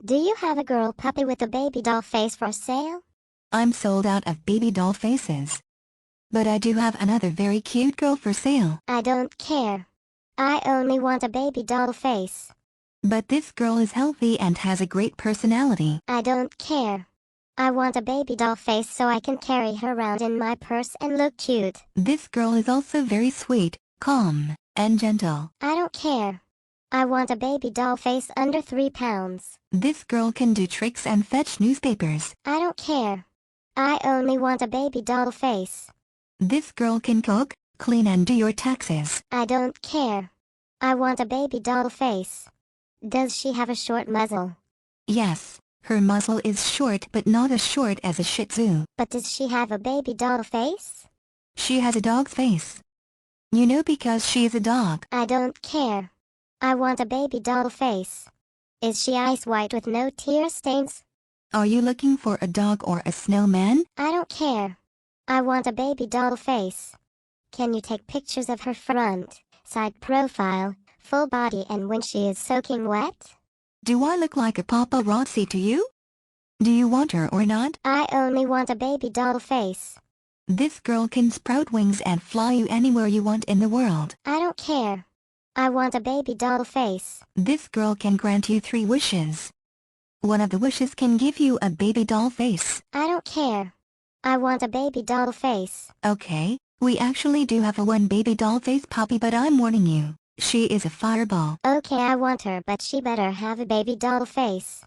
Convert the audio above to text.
Do you have a girl puppy with a baby doll face for sale? I'm sold out of baby doll faces. But I do have another very cute girl for sale. I don't care. I only want a baby doll face. But this girl is healthy and has a great personality. I don't care. I want a baby doll face so I can carry her around in my purse and look cute. This girl is also very sweet, calm, and gentle. I don't care. I want a baby doll face under 3 pounds. This girl can do tricks and fetch newspapers. I don't care. I only want a baby doll face. This girl can cook, clean and do your taxes. I don't care. I want a baby doll face. Does she have a short muzzle? Yes, her muzzle is short but not as short as a Shih Tzu. But does she have a baby doll face? She has a dog's face. You know, because she is a dog. I don't care. I want a baby doll face. Is she ice white with no tear stains? Are you looking for a dog or a snowman? I don't care. I want a baby doll face. Can you take pictures of her front, side profile, full body and when she is soaking wet? Do I look like a paparazzi to you? Do you want her or not? I only want a baby doll face. This girl can sprout wings and fly you anywhere you want in the world. I don't care. I want a baby doll face. This girl can grant you 3 wishes. One of the wishes can give you a baby doll face. I don't care. I want a baby doll face. Okay, we actually do have a one baby doll face puppy, but I'm warning you, she is a fireball. Okay, I want her, but she better have a baby doll face.